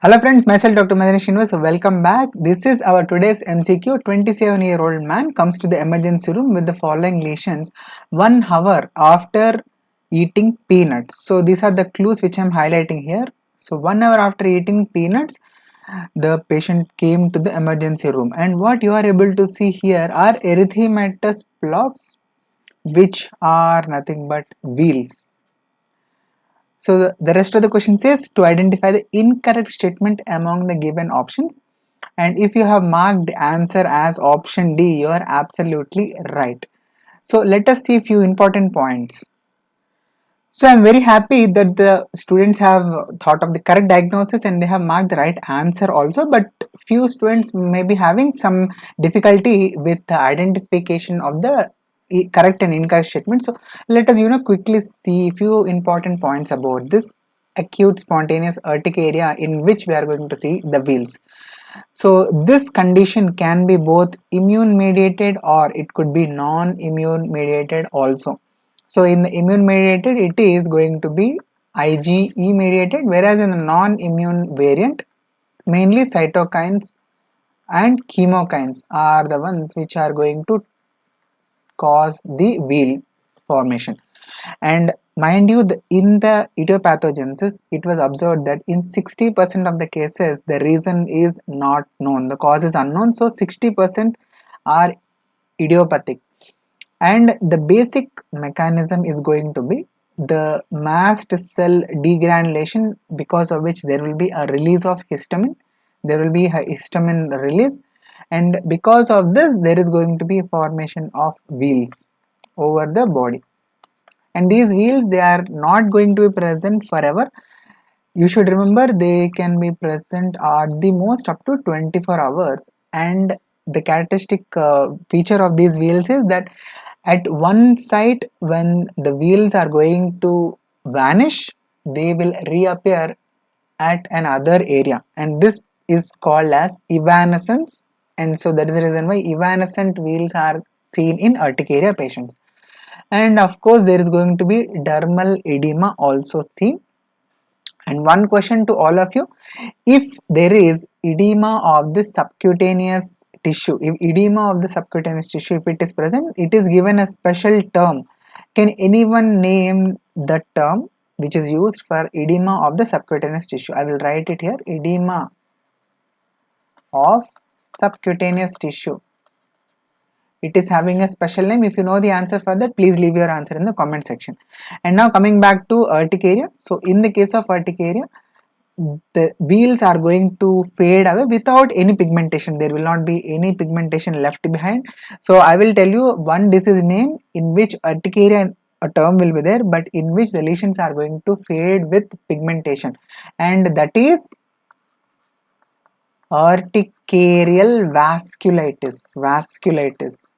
Hello friends, myself Dr. Maddineni Srinivas. Welcome back. This is our today's MCQ. 27-year-old man comes to the emergency room with the following lesions 1 hour after eating peanuts. So these are the clues which I am highlighting here. So 1 hour after eating peanuts, the patient came to the emergency room, and what you are able to see here are erythematous plaques which are nothing but wheals. So the rest of the question says to identify the incorrect statement among the given options, and if you have marked the answer as option D, you are absolutely right. So let us see a few important points. So I'm very happy that the students have thought of the correct diagnosis and they have marked the right answer also, but few students may be having some difficulty with the identification of the correct and incorrect statement. So let us quickly see few important points about this acute spontaneous urticaria in which we are going to see the wheals. So this condition can be both immune mediated or it could be non-immune mediated also. So in the immune mediated it is going to be IgE mediated, whereas in the non-immune variant mainly cytokines and chemokines are the ones which are going to cause the wheal formation. And mind you, in the idiopathogenesis, it was observed that in 60% of the cases, the reason is not known, the cause is unknown. So 60% are idiopathic, and the basic mechanism is going to be the mast cell degranulation, because of which there will be a release of histamine. There will be a histamine release, and because of this, there is going to be a formation of wheals over the body. And these wheals, they are not going to be present forever. You should remember they can be present at the most up to 24 hours, and the characteristic feature of these wheals is that at one site, when the wheals are going to vanish, they will reappear at another area, and this is called as evanescence. And so that is the reason why evanescent wheals are seen in urticaria patients. And of course there is going to be dermal edema also seen. And one question to all of you: if there is edema of the subcutaneous tissue, if edema of the subcutaneous tissue, if it is present, it is given a special term. Can anyone name the term which is used for edema of the subcutaneous tissue? I will write it here: edema of subcutaneous tissue. It is having a special name. If you know the answer for that, please leave your answer in the comment section. And now coming back to urticaria. So in the case of urticaria, the wheals are going to fade away without any pigmentation. There will not be any pigmentation left behind. So I will tell you one disease name in which urticaria a term will be there, but in which the lesions are going to fade with pigmentation, and that is urticarial vasculitis.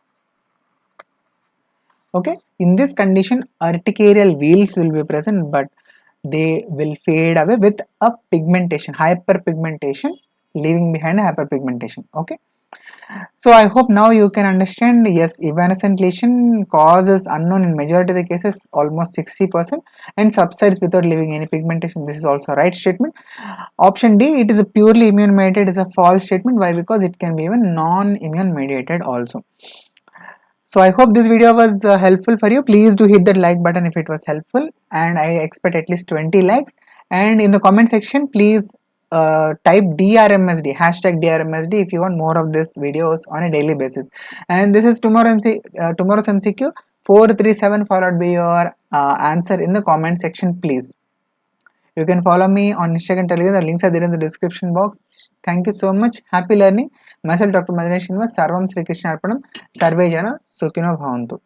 Okay, in this condition urticarial wheals will be present, but they will fade away with a pigmentation, hyperpigmentation, leaving behind a hyperpigmentation. Okay, so I hope now you can understand. Yes, evanescent lesion causes unknown in majority of the cases, almost 60%, and subsides without leaving any pigmentation. This is also a right statement. Option D, it is a purely immune mediated, is a false statement. Why? Because it can be even non-immune mediated also. So I hope this video was helpful for you. Please do hit that like button if it was helpful, and I expect at least 20 likes. And in the comment section, please type DrMSD, hashtag DrMSD, if you want more of these videos on a daily basis. And this is tomorrow's MCQ 437, followed by your answer in the comment section, please. You can follow me on Instagram, Telegram. The links are there in the description box. Thank you so much. Happy learning. Myself, Dr. Maddineni Srinivas. Sarvam Sri Krishna Arpanam. Sarve Jana Sukhino Bhavantu.